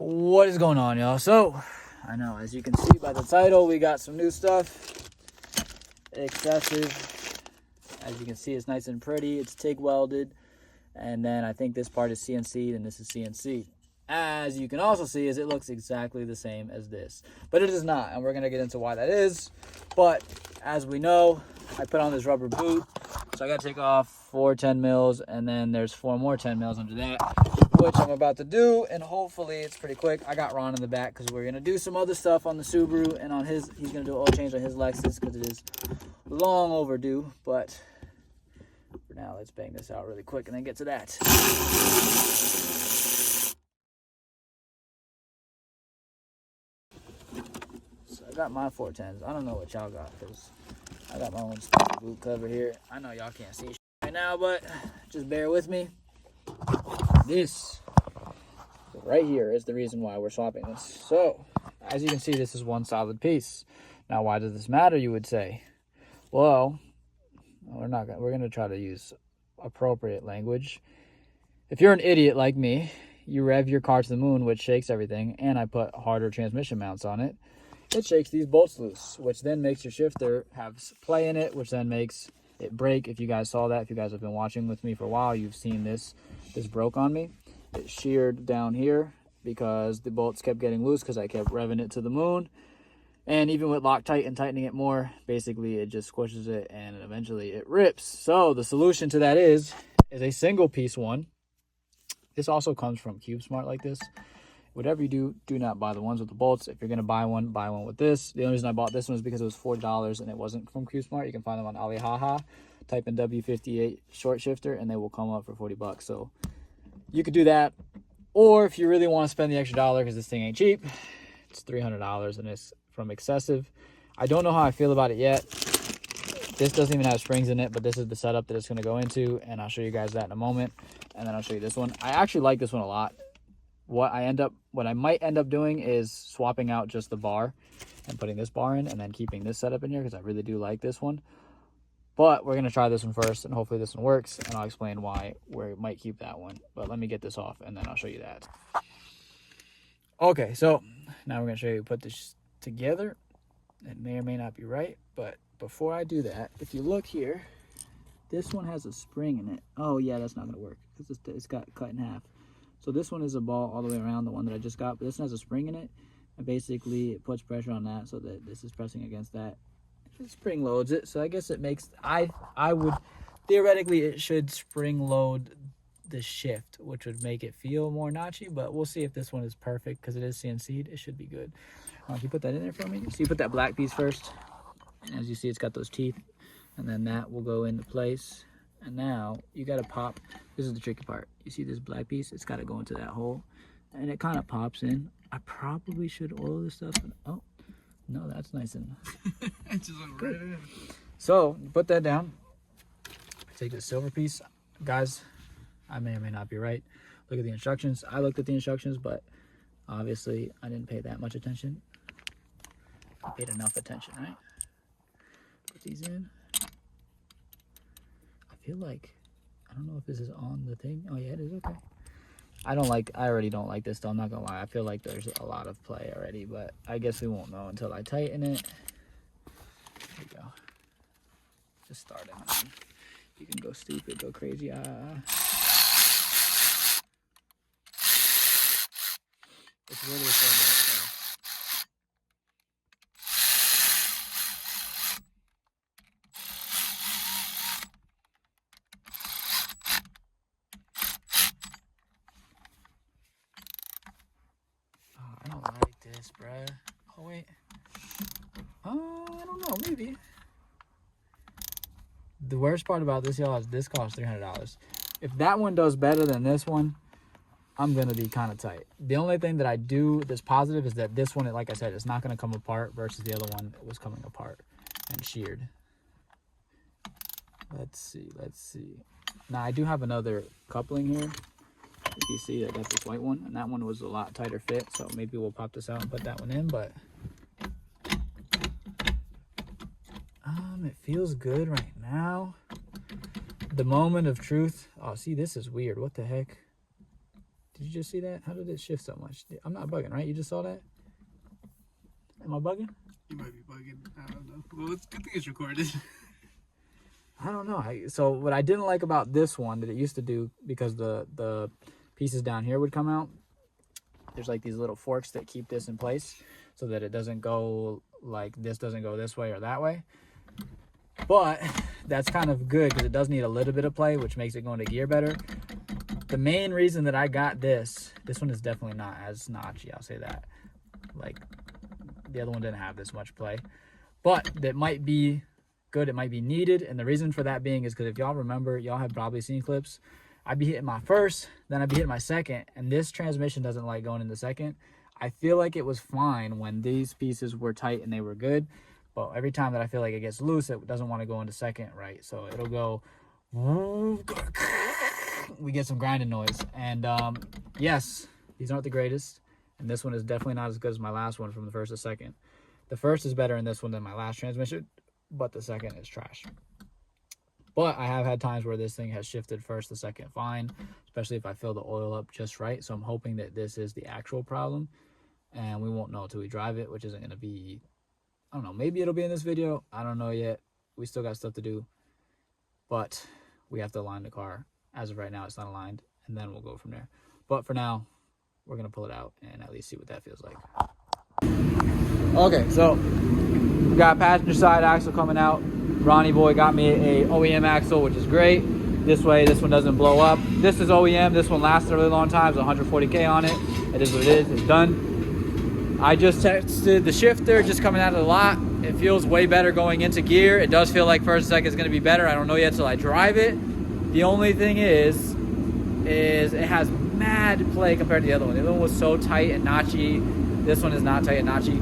What is going on, y'all? So, I know, as you can see by the title, we got some new stuff. Xcessive. As you can see, it's nice and pretty. It's TIG welded. And then I think this part is CNC'd and this is CNC. As you can also see, is it looks exactly the same as this. But it is not, and we're going to get into why that is. But, as we know, I put on this rubber boot. So I got to take off 4 10 mils, and then there's 4 more 10 mils under that, which I'm about to do, and hopefully it's pretty quick. I got Ron in the back because we're going to do some other stuff on the Subaru, and on his, he's going to do an oil change on his Lexus because it is long overdue. But for now, let's bang this out really quick and then get to that. So I got my 410s. I don't know what y'all got because I got my own boot cover here. I know y'all can't see right now, but just bear with me. This right here is the reason why we're swapping this. So, as you can see, this is one solid piece. Now, why does this matter, you would say? Well, we're going to try to use appropriate language. If you're an idiot like me, you rev your car to the moon, which shakes everything, and I put harder transmission mounts on it. It shakes these bolts loose, which then makes your shifter have play in it, which then makes it break. If you guys saw that, if you guys have been watching with me for a while, you've seen this broke on me. It sheared down here because the bolts kept getting loose because I kept revving it to the moon. And even with Loctite and tightening it more, basically it just squishes it and eventually it rips. So the solution to that is a single piece one. This also comes from CubeSmart like this. Whatever you do, do not buy the ones with the bolts. If you're going to buy one with this. The only reason I bought this one is because it was $40 and it wasn't from CubeSmart. You can find them on Alihaha. Type in W58 short shifter and they will come up for 40 bucks. So you could do that. Or if you really want to spend the extra dollar because this thing ain't cheap, it's $300 and it's from Xcessive. I don't know how I feel about it yet. This doesn't even have springs in it, but this is the setup that it's going to go into. And I'll show you guys that in a moment. And then I'll show you this one. I actually like this one a lot. What I might end up doing is swapping out just the bar and putting this bar in and then keeping this setup in here because I really do like this one. But we're going to try this one first and hopefully this one works and I'll explain why we might keep that one. But let me get this off and then I'll show you that. Okay, so now we're going to show you put this together. It may or may not be right, but before I do that, if you look here, this one has a spring in it. Oh yeah, that's not going to work because it's got cut in half. So this one is a ball all the way around, the one that I just got, but this one has a spring in it. And basically it puts pressure on that so that this is pressing against that. It spring loads it. So I guess it makes, I would, theoretically it should spring load the shift, which would make it feel more notchy, but we'll see if this one is perfect because it is CNC'd. It should be good. Can you put that in there for me? So you put that black piece first. As you see, it's got those teeth and then that will go into place. And now you got to pop. This is the tricky part. You see this black piece? It's got to go into that hole. And it kind of pops in. I probably should oil this stuff. Oh, no, that's nice and it just went right in. So, put that down. Take this silver piece. Guys, I may or may not be right. Look at the instructions. I looked at the instructions, but obviously I didn't pay that much attention. I paid enough attention, right? Put these in. I feel like, I don't know if this is on the thing. Oh yeah, it is. Okay. I already don't like this though. I'm not gonna lie. I feel like there's a lot of play already, but I guess we won't know until I tighten it. There you go. Just start it, man. You can go stupid, go crazy. It's really so bad. I don't like this, bruh. Oh, wait. I don't know. Maybe. The worst part about this, y'all, is this costs $300. If that one does better than this one, I'm going to be kind of tight. The only thing that I do that's positive is that this one, like I said, it's not going to come apart versus the other one, it was coming apart and sheared. Let's see. Now, I do have another coupling here. If you see, I got this white one, and that one was a lot tighter fit, so maybe we'll pop this out and put that one in, but it feels good right now. The moment of truth. Oh, see, this is weird. What the heck? Did you just see that? How did it shift so much? I'm not bugging, right? You just saw that? Am I bugging? You might be bugging. I don't know. Well, it's a good thing it's recorded. I don't know. So what I didn't like about this one that it used to do, because the pieces down here would come out, there's like these little forks that keep this in place so that it doesn't go like this, doesn't go this way or that way. But that's kind of good because it does need a little bit of play, which makes it go into gear better. The main reason that I got this one is definitely not as notchy, I'll say that. Like, the other one didn't have this much play. But that might be good, it might be needed. And the reason for that being is because if y'all remember, y'all have probably seen clips, I'd be hitting my first, then I'd be hitting my second, and this transmission doesn't like going in the second. I feel like it was fine when these pieces were tight and they were good. But every time that I feel like it gets loose, it doesn't want to go into second, right? So it'll go, we get some grinding noise. And yes, these aren't the greatest. And this one is definitely not as good as my last one from the first to second. The first is better in this one than my last transmission, but the second is trash. But I have had times where this thing has shifted first to second fine, especially if I fill the oil up just right. So I'm hoping that this is the actual problem. And we won't know until we drive it, which isn't going to be, I don't know, maybe it'll be in this video. I don't know yet. We still got stuff to do. But we have to align the car. As of right now, it's not aligned. And then we'll go from there. But for now, we're going to pull it out and at least see what that feels like. Okay, so we got passenger side axle coming out. Ronnie boy got me a OEM axle, which is great. This way, this one doesn't blow up. This is OEM. This one lasted a really long time. It's 140K on it. It is what it is. It's done. I just tested the shifter just coming out of the lot. It feels way better going into gear. It does feel like first and second is going to be better. I don't know yet till I drive it. The only thing is it has mad play compared to the other one. The other one was so tight and notchy. This one is not tight and notchy.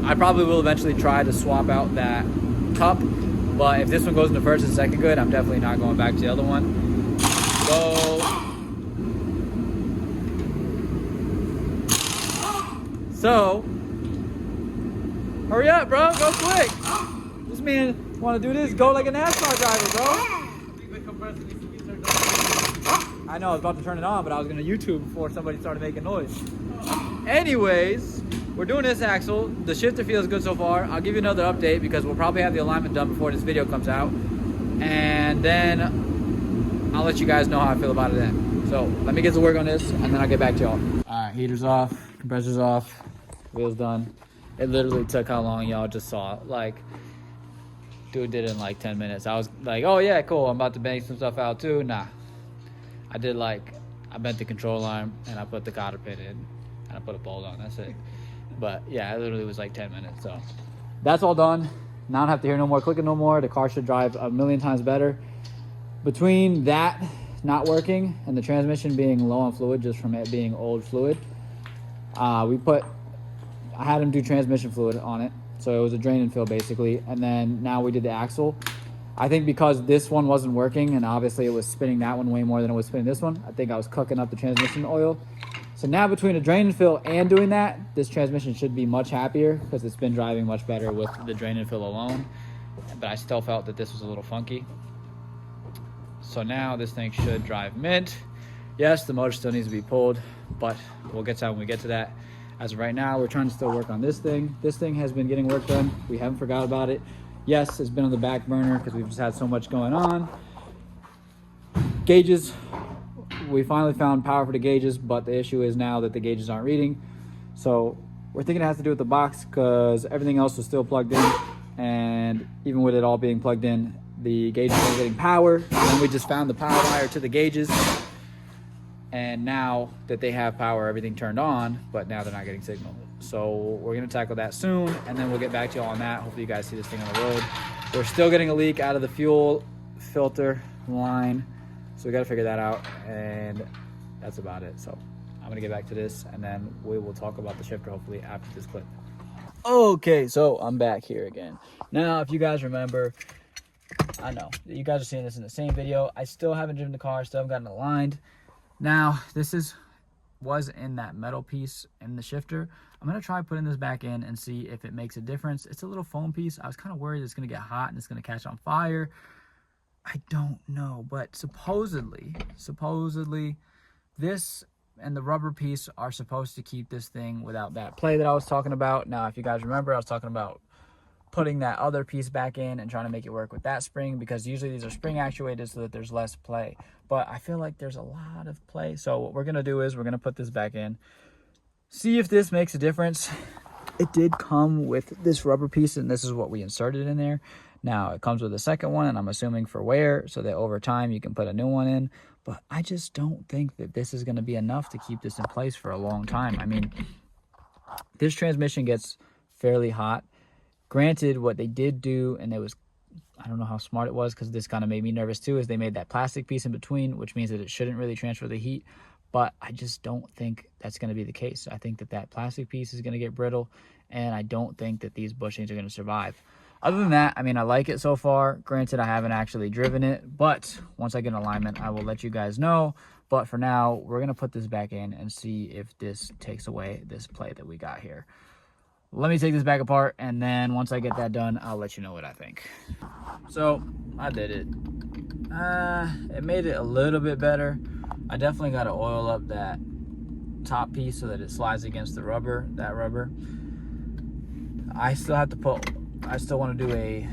I probably will eventually try to swap out that cup, but if this one goes into first and second good, I'm definitely not going back to the other one. So hurry up, bro, go quick. This man want to do this, go like a NASCAR driver, bro. I know I was about to turn it on, but I was gonna YouTube before somebody started making noise. Anyways, we're doing this axle. The shifter feels good so far. I'll give you another update because we'll probably have the alignment done before this video comes out. And then I'll let you guys know how I feel about it then. So let me get to work on this and then I'll get back to y'all. All right, heater's off, compressor's off, wheels done. It literally took how long y'all just saw. Like, dude did it in like 10 minutes. I was like, oh yeah, cool. I'm about to bang some stuff out too. Nah, I did like, I bent the control arm and I put the cotter pin in and I put a bolt on, that's it. But yeah, it literally was like 10 minutes. So that's all done. Now I don't have to hear no more clicking no more. The car should drive a million times better. Between that not working and the transmission being low on fluid just from it being old fluid, I had him do transmission fluid on it. So it was a drain and fill basically. And then now we did the axle. I think because this one wasn't working and obviously it was spinning that one way more than it was spinning this one, I think I was cooking up the transmission oil. So now between a drain and fill and doing that, this transmission should be much happier because it's been driving much better with the drain and fill alone. But I still felt that this was a little funky. So now this thing should drive mint. Yes, the motor still needs to be pulled, but we'll get to that when we get to that. As of right now, we're trying to still work on this thing. This thing has been getting work done. We haven't forgot about it. Yes, it's been on the back burner because we've just had so much going on. Gauges, we finally found power for the gauges, but the issue is now that the gauges aren't reading. So we're thinking it has to do with the box because everything else was still plugged in. And even with it all being plugged in, the gauges weren't getting power. And then we just found the power wire to the gauges. And now that they have power, everything turned on, but now they're not getting signal. So we're gonna tackle that soon, and then we'll get back to y'all on that. Hopefully you guys see this thing on the road. We're still getting a leak out of the fuel filter line, so we gotta figure that out, and that's about it. So I'm gonna get back to this, and then we will talk about the shifter hopefully after this clip. Okay, so I'm back here again. Now, if you guys remember, I know you guys are seeing this in the same video. I still haven't driven the car, still haven't gotten it aligned. Now, this was in that metal piece in the shifter. I'm gonna try putting this back in and see if it makes a difference. It's a little foam piece. I was kind of worried it's gonna get hot and it's gonna catch on fire. I don't know, but supposedly this and the rubber piece are supposed to keep this thing without that play that I was talking about. Now, if you guys remember, I was talking about putting that other piece back in and trying to make it work with that spring, because usually these are spring actuated so that there's less play. But I feel like there's a lot of play. So what we're going to do is we're going to put this back in, see if this makes a difference. It did come with this rubber piece, and this is what we inserted in there. Now, it comes with a second one, and I'm assuming for wear, so that over time you can put a new one in. But I just don't think that this is going to be enough to keep this in place for a long time. I mean, this transmission gets fairly hot. Granted, what they did do, and it was, I don't know how smart it was, because this kind of made me nervous too, is they made that plastic piece in between, which means that it shouldn't really transfer the heat. But I just don't think that's going to be the case. I think that that plastic piece is going to get brittle, and I don't think that these bushings are going to survive. Other than that, I mean, I like it so far. Granted, I haven't actually driven it, but once I get in alignment, I will let you guys know. But for now, we're going to put this back in and see if this takes away this play that we got here. Let me take this back apart, and then once I get that done, I'll let you know what I think. So, I did it. It made it a little bit better. I definitely got to oil up that top piece so that it slides against the rubber, that rubber. I still want to do a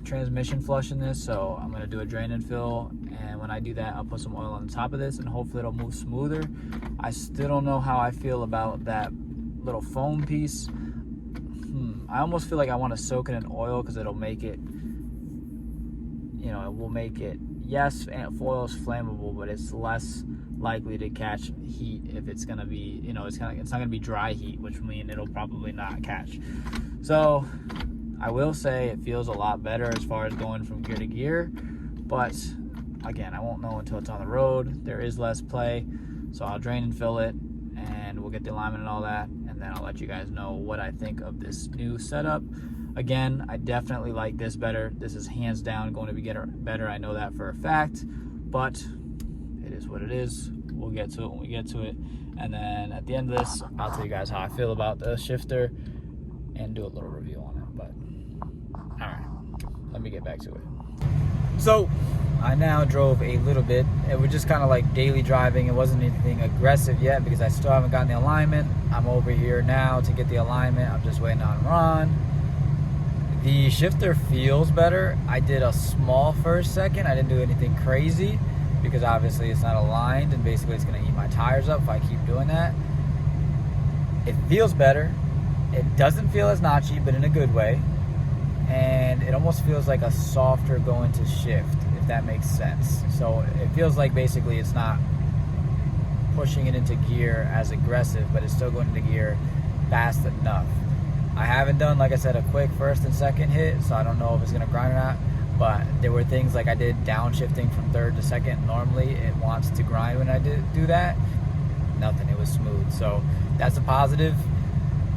transmission flush in this, so I'm going to do a drain and fill, and when I do that, I'll put some oil on the top of this, and hopefully it'll move smoother. I still don't know how I feel about that little foam piece. I almost feel like I want to soak it in oil, because it'll make it, you know, it will make it, yes, foil is flammable, but it's less likely to catch heat if it's going to be, you know, it's not going to be dry heat, which means it'll probably not catch. So I will say it feels a lot better as far as going from gear to gear, but again, I won't know until it's on the road. There is less play, so I'll drain and fill it, and we'll get the alignment and all that, and then I'll let you guys know what I think of this new setup. Again, I definitely like this better. This is hands down going to be better. I know that for a fact, but it is what it is. We'll get to it when we get to it, and then at the end of this, I'll tell you guys how I feel about the shifter and do a little review on it. But all right, let me get back to it. So I now drove a little bit. It was just kind of like daily driving. It wasn't anything aggressive yet because I still haven't gotten the alignment. I'm over here now to get the alignment. I'm just waiting on Ron. The shifter feels better. I did a small first second. I didn't do anything crazy because obviously it's not aligned, and basically it's going to eat my tires up if I keep doing that. It feels better. It doesn't feel as notchy, but in a good way. And it almost feels like a softer going to shift, if that makes sense. So it feels like basically it's not pushing it into gear as aggressive, but it's still going into gear fast enough. I haven't done, like I said, a quick first and second hit, so I don't know if it's going to grind or not. But there were things like I did downshifting from third to second. Normally it wants to grind when I do that. Nothing, it was smooth. So that's a positive.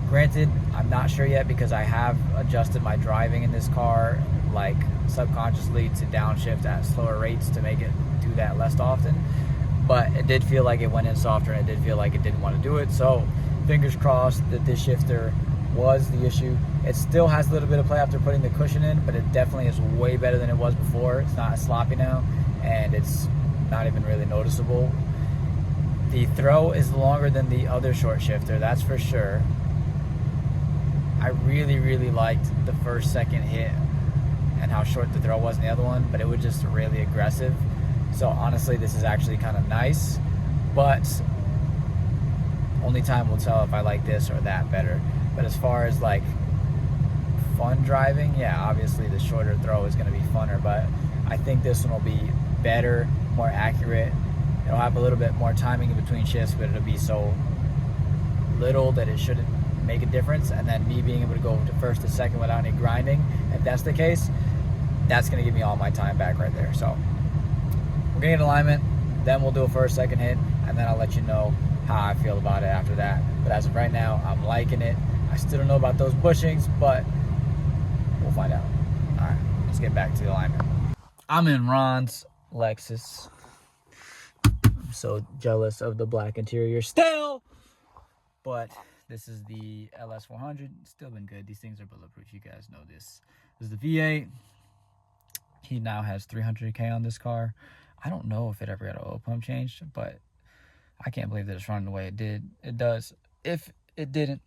Granted, I'm not sure yet because I have adjusted my driving in this car, like subconsciously, to downshift at slower rates to make it do that less often. But it did feel like it went in softer, and it did feel like it didn't want to do it. So fingers crossed that this shifter was the issue. It still has a little bit of play after putting the cushion in, but it definitely is way better than it was before. It's not as sloppy now, and it's not even really noticeable. The throw is longer than the other short shifter, that's for sure. I really, really liked the first second hit and how short the throw was in the other one, but it was just really aggressive. So honestly, this is actually kind of nice, but only time will tell if I like this or that better. But as far as like fun driving, yeah, obviously the shorter throw is going to be funner, but I think this one will be better, more accurate. It'll have a little bit more timing in between shifts, but it'll be so little that it shouldn't make a difference. And then me being able to go to first to second without any grinding, if that's the case, that's going to give me all my time back right there. So we're going to get alignment, then we'll do a first, second hit, and then I'll let you know how I feel about it after that. But as of right now, I'm liking it. I still don't know about those bushings, but we'll find out. All right, let's get back to the alignment. I'm in Ron's Lexus. I'm so jealous of the black interior still, but this is the LS400. It's still been good. These things are bulletproof. You guys know this. This is the V8. He now has 300K on this car. I don't know if it ever got an oil pump changed, but I can't believe that it's running the way it did. It does. If it didn't,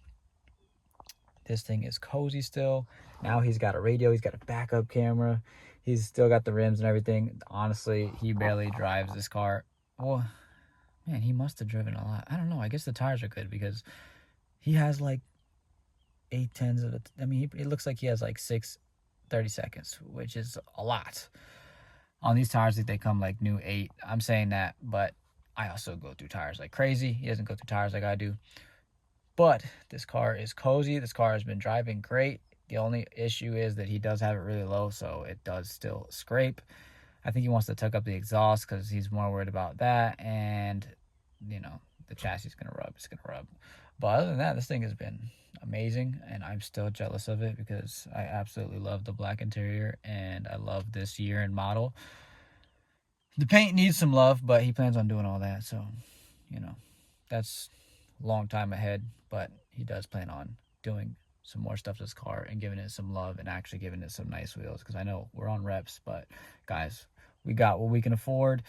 this thing is cozy still. Now he's got a radio. He's got a backup camera. He's still got the rims and everything. Honestly, he barely drives this car. Well, man, he must have driven a lot. I don't know. I guess the tires are good because he has like 8/10 of it. I mean, it looks like he has like 6/30 seconds, which is a lot. On these tires, they come like new 8. I'm saying that, but I also go through tires like crazy. He doesn't go through tires like I do. But this car is cozy. This car has been driving great. The only issue is that he does have it really low, so it does still scrape. I think he wants to tuck up the exhaust because he's more worried about that. And, you know, the chassis is going to rub. It's going to rub. But other than that, this thing has been amazing, and I'm still jealous of it because I absolutely love the black interior, and I love this year and model. The paint needs some love, but he plans on doing all that, so, you know, that's a long time ahead, but he does plan on doing some more stuff to this car and giving it some love and actually giving it some nice wheels, because I know we're on reps, but guys, we got what we can afford.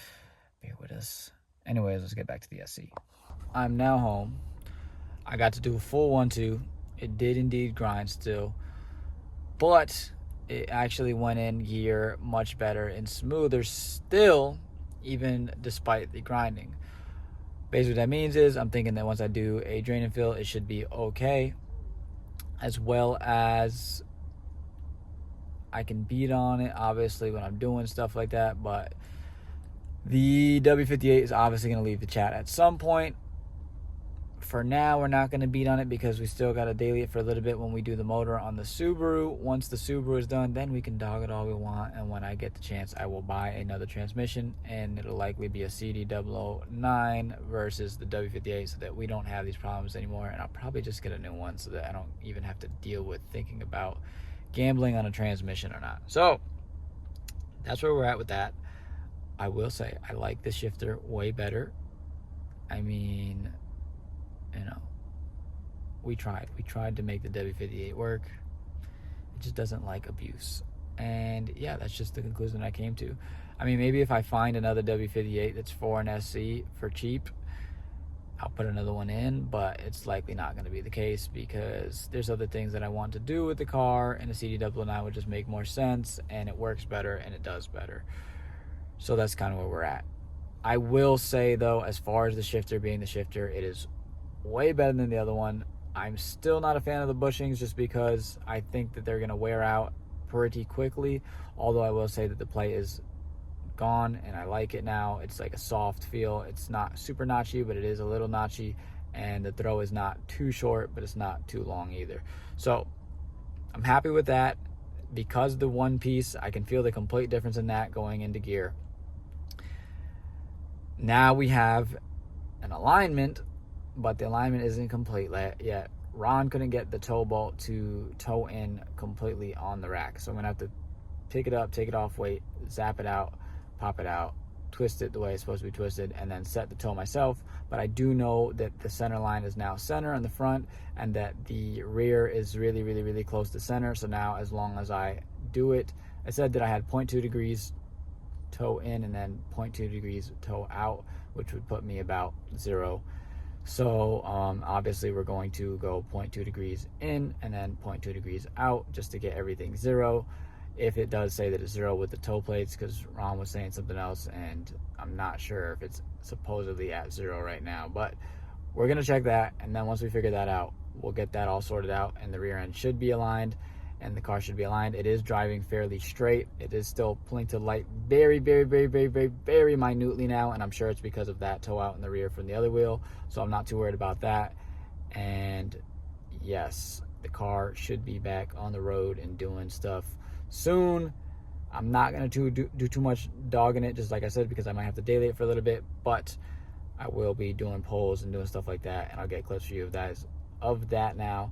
Bear with us. Anyways, let's get back to the SC. I'm now home. I got to do a full 1-2. It did indeed grind still, but it actually went in gear much better and smoother still, even despite the grinding. Basically what that means is I'm thinking that once I do a drain and fill, it should be okay, as well as I can beat on it obviously when I'm doing stuff like that. But the W58 is obviously going to leave the chat at some point. For now, we're not going to beat on it because we still got to daily it for a little bit when we do the motor on the Subaru. Once the Subaru is done, then we can dog it all we want. And when I get the chance, I will buy another transmission, and it'll likely be a CD009 versus the W58 so that we don't have these problems anymore. And I'll probably just get a new one so that I don't even have to deal with thinking about gambling on a transmission or not. So that's where we're at with that. I will say I like the shifter way better. I mean, you know, we tried to make the W58 work. It just doesn't like abuse. And yeah, that's just the conclusion I came to. I mean, maybe if I find another W58 that's for an SC for cheap, I'll put another one in, but it's likely not going to be the case because there's other things that I want to do with the car, and the CD009 would just make more sense, and it works better and it does better. So that's kind of where we're at. I will say though, as far as the shifter being the shifter, it is way better than the other one. I'm still not a fan of the bushings just because I think that they're going to wear out pretty quickly, although I will say that the plate is gone and I like it now. It's like a soft feel. It's not super notchy, but it is a little notchy, and the throw is not too short, but it's not too long either. So I'm happy with that. Because the one piece, I can feel the complete difference in that going into gear. Now we have an alignment, but the alignment isn't complete yet. Ron couldn't get the tow bolt to tow in completely on the rack. So I'm gonna have to pick it up, take it off weight, zap it out, pop it out, twist it the way it's supposed to be twisted, and then set the toe myself. But I do know that the center line is now center on the front, and that the rear is really, really, really close to center. So now as long as I do it, I said that I had 0.2 degrees toe in and then 0.2 degrees toe out, which would put me about 0. So obviously we're going to go 0.2 degrees in and then 0.2 degrees out just to get everything 0. If it does say that it's 0 with the toe plates, because Ron was saying something else and I'm not sure if it's supposedly at 0 right now, but we're gonna check that, and then once we figure that out, we'll get that all sorted out, and the rear end should be aligned and the car should be aligned. It is driving fairly straight. It is still pulling to light very, very, very, very, very, very minutely now, and I'm sure it's because of that toe out in the rear from the other wheel, so I'm not too worried about that. And yes, the car should be back on the road and doing stuff soon. I'm not going to do too much dogging it, just like I said, because I might have to daily it for a little bit, but I will be doing polls and doing stuff like that, and I'll get clips for you of that now.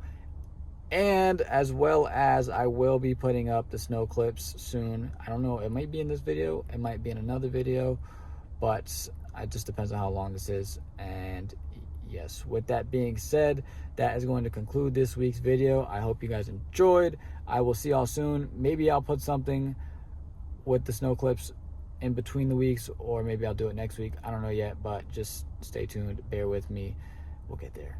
And as well as I will be putting up the snow clips soon. I don't know, it might be in this video, it might be in another video, but it just depends on how long this is. And yes, with that being said, that is going to conclude this week's video. I hope you guys enjoyed. I will see y'all soon. Maybe I'll put something with the snow clips in between the weeks, or maybe I'll do it next week. I don't know yet, but just stay tuned. Bear with me. We'll get there.